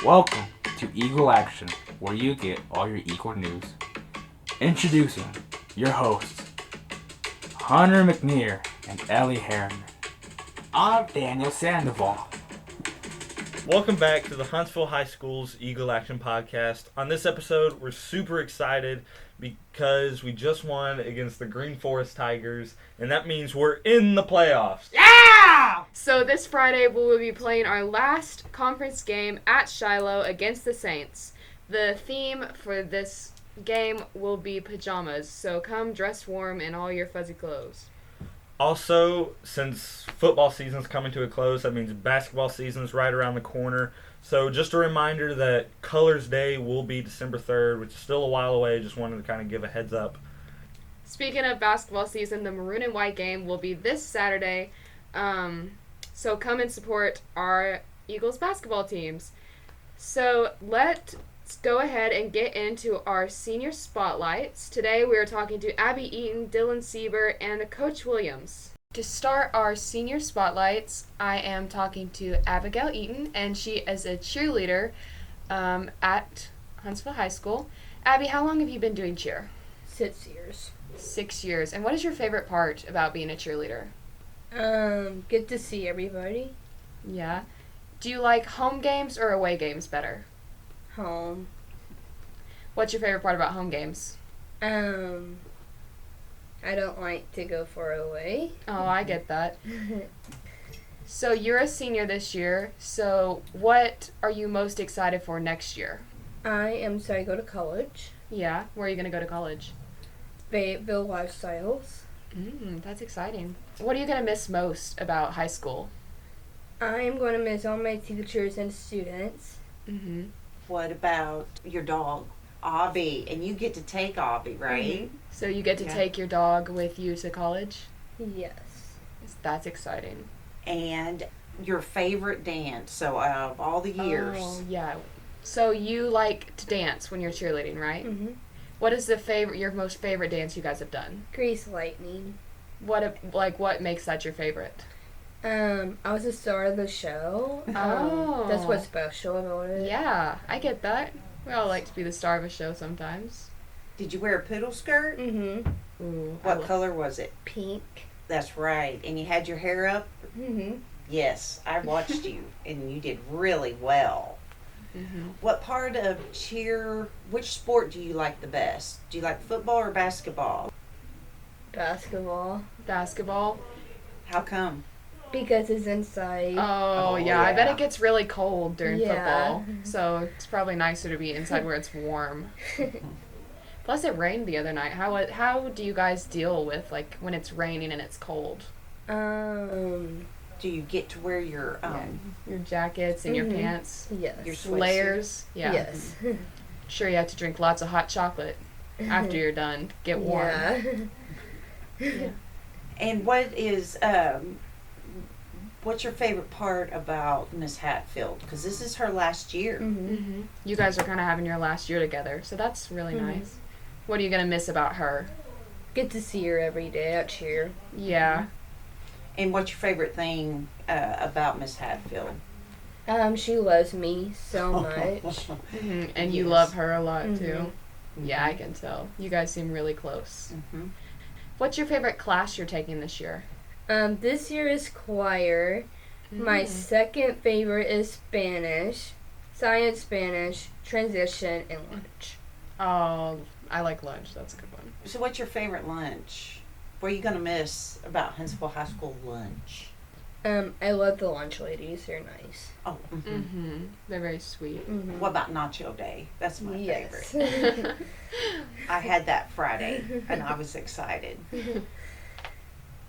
Welcome to Eagle Action, where you get all your Eagle news. Introducing your hosts, Hunter McNeer and Elly Harriman. I'm Daniel Sandoval. Welcome back to the Huntsville High School's Eagle Action Podcast. On this episode, we're super excited because we just won against the Green Forest Tigers, and that means we're in the playoffs. Yeah! So this Friday, we will be playing our last conference game at Shiloh against the Saints. The theme for this game will be pajamas, so come dressed warm in all your fuzzy clothes. Also, since football season's coming to a close, that means basketball season's right around the corner. So just a reminder that Colors Day will be December 3rd, which is still a while away. Just wanted to kind of give a heads up. Speaking of basketball season, the maroon and white game will be this Saturday. So come and support our Eagles basketball teams. So let's go ahead and get into our senior spotlights. Today we are talking to Abby Eaton, Dylan Sieber, and Coach Williams. To start our senior spotlights, I am talking to Abigail Eaton, and she is a cheerleader at Huntsville High School. Abby, how long have you been doing cheer? 6 years. 6 years. And what is your favorite part about being a cheerleader? Get to see everybody. Yeah. Do you like home games or away games better? Home. What's your favorite part about home games? I don't like to go far away. Oh, I get that. So you're a senior this year, so what are you most excited for next year? I am sorry to go to college. Yeah, where are you going to go to college? Fayetteville Lifestyles. That's exciting. What are you going to miss most about high school? I am going to miss all my teachers and students. Mm-hmm. What about your dog, Abby? And you get to take Abby, right? Mm-hmm. So you get to take your dog with you to college? Yes. That's exciting. And your favorite dance, so out of all the years. Oh, yeah. So you like to dance when you're cheerleading, right? Mm-hmm. What is your most favorite dance you guys have done? Grease Lightning. What makes that your favorite? I was the star of the show. Oh. That's what's special about it. Yeah, I get that. We all like to be the star of a show sometimes. Did you wear a poodle skirt? Mm-hmm. Ooh, What color was it? Pink. That's right. And you had your hair up? Mm-hmm. Yes, I watched you, and you did really well. Mm-hmm. What part of cheer, which sport do you like the best? Do you like football or basketball? Basketball. Basketball? How come? Because it's inside. Oh, yeah. I bet it gets really cold during football. So it's probably nicer to be inside where it's warm. Plus, it rained the other night. How do you guys deal with, when it's raining and it's cold? Do you get to wear your Your jackets and your pants? Yes. your sweatsuit? Layers? Yeah. Yes. Sure, you have to drink lots of hot chocolate after you're done. Get warm. Yeah. And what's your favorite part about Miss Hatfield? Because this is her last year. Mm-hmm. You guys are kind of having your last year together, so that's really nice. What are you going to miss about her? Get to see her every day at cheer. Yeah. And what's your favorite thing about Miss Hatfield? She loves me so much. Mm-hmm. And you Yes. love her a lot, too. Mm-hmm. Yeah, I can tell. You guys seem really close. Mm-hmm. What's your favorite class you're taking this year? This year is choir. My second favorite is Spanish, science Spanish, transition, and lunch. Oh, I like lunch. That's a good one. So what's your favorite lunch? What are you going to miss about Huntsville High School lunch? I love the lunch ladies. They're nice. Oh, Mm-hmm. They're very sweet. Mm-hmm. What about Nacho Day? That's my Yes. favorite. I had that Friday, and I was excited.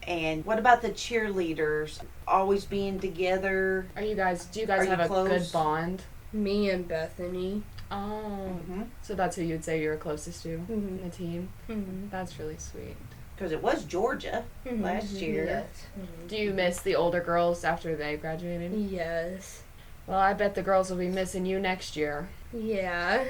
And what about the cheerleaders? Always being together? Do you guys Are have you a good close? bond? Me and Bethany. Oh. Mm-hmm. So that's who you'd say you're closest to in the team? Mm-hmm. That's really sweet. Because it was Georgia last year. Yes. Mm-hmm. Do you miss the older girls after they graduated? Yes. Well, I bet the girls will be missing you next year. Yeah.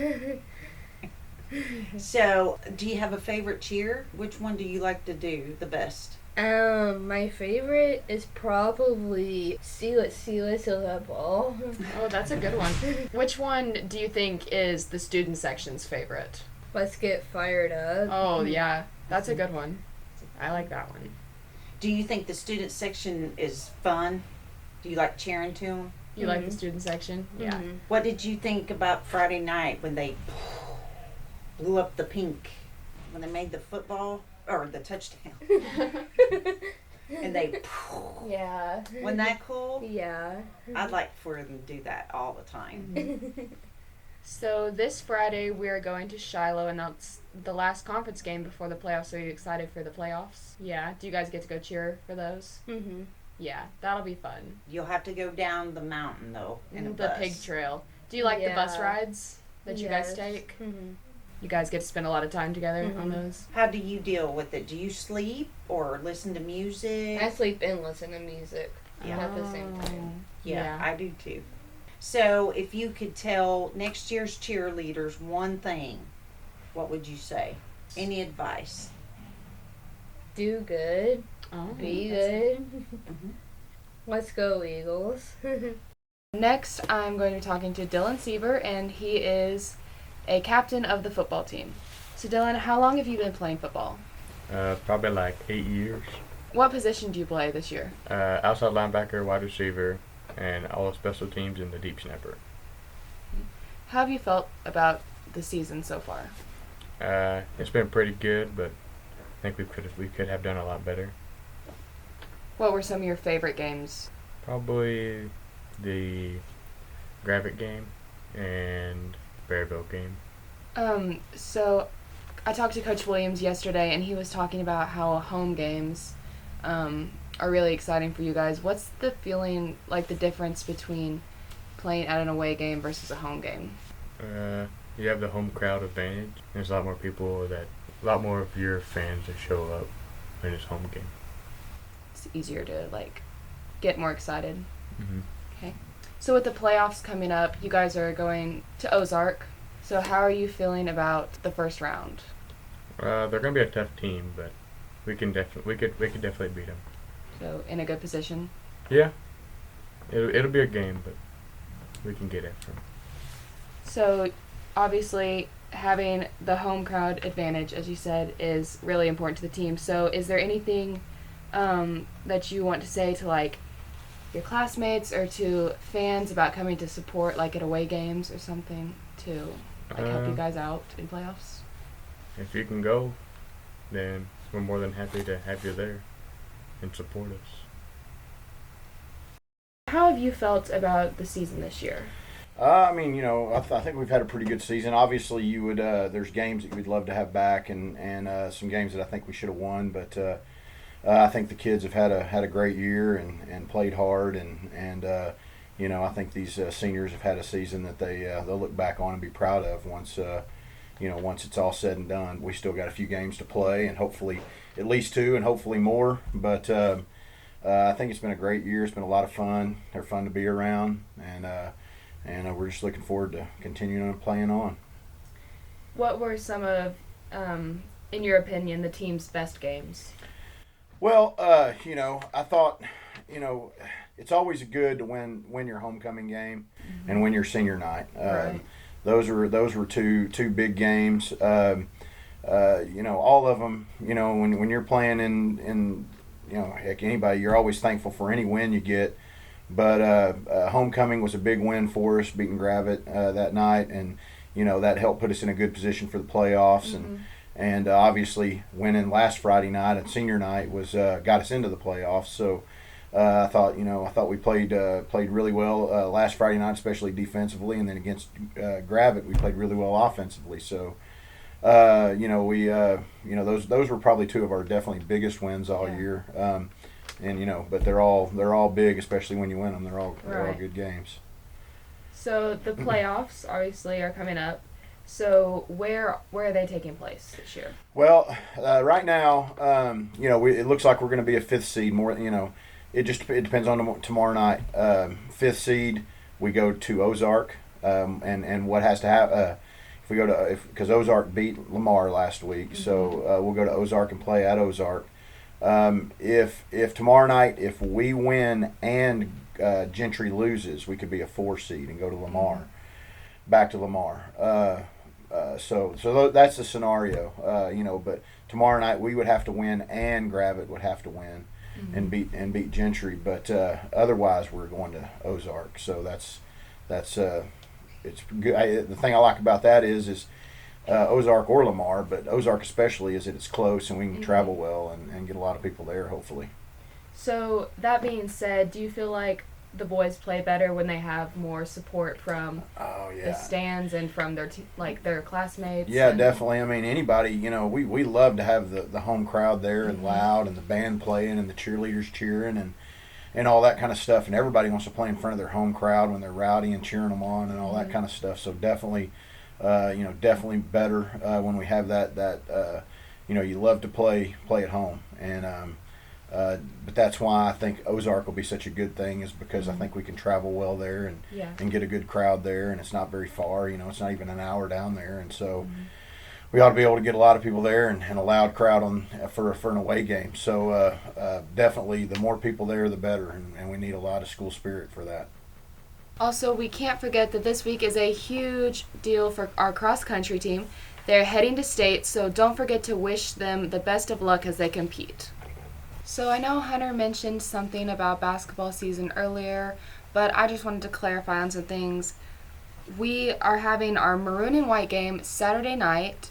So, do you have a favorite cheer? Which one do you like to do the best? My favorite is probably See That Ball. Oh, that's a good one. Which one do you think is the student section's favorite? Let's Get Fired Up. Oh, yeah. That's a good one. I like that one. Do you think the student section is fun? Do you like cheering to them? You like the student section? Yeah. Mhm. What did you think about Friday night when they blew up the pink? When they made the football or the touchdown? And they Yeah. wasn't that cool? Yeah. I'd like for them to do that all the time. So this Friday we are going to Shiloh, and that's the last conference game before the playoffs. Are you excited for the playoffs? Yeah. Do you guys get to go cheer for those? Mhm. Yeah, that'll be fun. You'll have to go down the mountain though in a The bus. pig trail. Do you like the bus Yeah. rides that you guys Yes. take? Mhm. You guys get to spend a lot of time together on Mhm. those. How do you deal with it? Do you sleep or listen to music? I sleep and listen to music Yeah. at the same time. Yeah, I do too. So, if you could tell next year's cheerleaders one thing, what would you say? Any advice? Do good. Oh, Be that's- good. Mhm. Let's go, Eagles. Next, I'm going to be talking to Dylan Siever, and he is a captain of the football team. So, Dylan, how long have you been playing football? Probably like 8 years. What position do you play this year? Outside linebacker, wide receiver, and all special teams in the deep snapper. How have you felt about the season so far? It's been pretty good, but I think we could have done a lot better. What were some of your favorite games? Probably the Gravit game and Berryville game. So I talked to Coach Williams yesterday, and he was talking about how home games are really exciting for you guys. What's the feeling, like the difference between playing at an away game versus a home game? You have the home crowd advantage. There's a lot more of your fans that show up when it's home game. It's easier to, like, get more excited. Mm-hmm. Okay. So with the playoffs coming up, you guys are going to Ozark. So how are you feeling about the first round? They're gonna be a tough team, but we could definitely beat them. So in a good position? Yeah, it'll be a game, but we can get after them. So obviously having the home crowd advantage, as you said, is really important to the team. So is there anything that you want to say to, like, your classmates or to fans about coming to support, like, at away games or something to, like, help you guys out in playoffs? If you can go, then we're more than happy to have you there and support us. How have you felt about the season this year? I mean, I think we've had a pretty good season. Obviously, you would there's games that we'd love to have back, and some games that I think we should have won. But I think the kids have had a great year and played hard, and I think these seniors have had a season that they'll look back on and be proud of once it's all said and done. We still got a few games to play, and hopefully at least 2, and hopefully more. But I think it's been a great year. It's been a lot of fun. They're fun to be around, and we're just looking forward to continuing on playing on. What were some of, in your opinion, the team's best games? Well, I thought, it's always good to win your homecoming game and win your senior night. Right. Those were two big games. All of them. When you're playing in heck, anybody, you're always thankful for any win you get. But homecoming was a big win for us, beating Gravit that night, and that helped put us in a good position for the playoffs. And obviously winning last Friday night and senior night was got us into the playoffs. So I thought we played really well last Friday night, especially defensively, and then against Gravit we played really well offensively. So those were probably 2 of our definitely biggest wins all year. But they're all big, especially when you win them. They're all good games. So the playoffs obviously are coming up. So where are they taking place this year? Well, right now, it looks like we're going to be a 5th seed. More, it depends on tomorrow night. 5th seed, we go to Ozark, and what has to happen. If we go because Ozark beat Lamar last week, so we'll go to Ozark and play at Ozark. If tomorrow night, if we win and Gentry loses, we could be a 4 seed and go to Lamar, back to Lamar. So that's the scenario, But tomorrow night we would have to win, and Gravett would have to win, and beat Gentry. But otherwise, we're going to Ozark. So that's it's good. The thing I like about that is Ozark or Lamar, but Ozark especially is that it's close and we can travel well and get a lot of people there, hopefully. So that being said, do you feel like the boys play better when they have more support from the stands and from their their classmates? Yeah, definitely. I mean, anybody, we love to have the home crowd there and loud, and the band playing and the cheerleaders cheering and all that kind of stuff. And everybody wants to play in front of their home crowd when they're rowdy and cheering them on and all that kind of stuff. So definitely, definitely better when we have that. You love to play at home, and but that's why I think Ozark will be such a good thing, is because I think we can travel well there and get a good crowd there, and it's not very far. It's not even an hour down there, and so we ought to be able to get a lot of people there and a loud crowd for an away game. So definitely, the more people there, the better, and we need a lot of school spirit for that. Also, we can't forget that this week is a huge deal for our cross-country team. They're heading to state, so don't forget to wish them the best of luck as they compete. So I know Hunter mentioned something about basketball season earlier, but I just wanted to clarify on some things. We are having our maroon and white game Saturday night.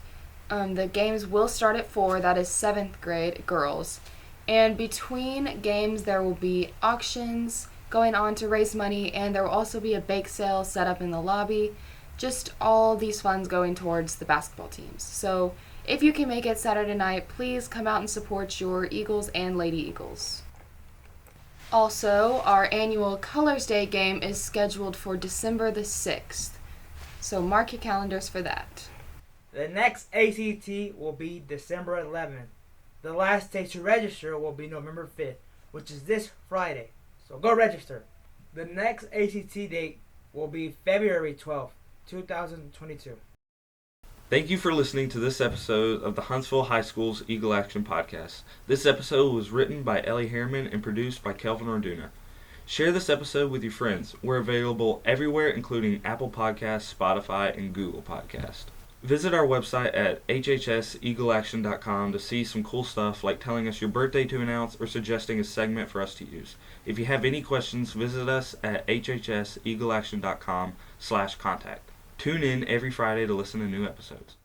The games will start at 4. That is 7th grade girls. And between games, there will be auctions going on to raise money, and there will also be a bake sale set up in the lobby. Just all these funds going towards the basketball teams. So if you can make it Saturday night, please come out and support your Eagles and Lady Eagles. Also, our annual Colors Day game is scheduled for December the 6th. So mark your calendars for that. The next ACT will be December 11th. The last day to register will be November 5th, which is this Friday. So go register. The next ACT date will be February 12th, 2022. Thank you for listening to this episode of the Huntsville High School's Eagle Action Podcast. This episode was written by Elly, Harriman, and produced by Kelvin, Orduna. Share this episode with your friends. We're available everywhere, including Apple Podcasts, Spotify, and Google Podcasts. Visit our website at hhseagleaction.com to see some cool stuff like telling us your birthday to announce or suggesting a segment for us to use. If you have any questions, visit us at hhseagleaction.com/contact. Tune in every Friday to listen to new episodes.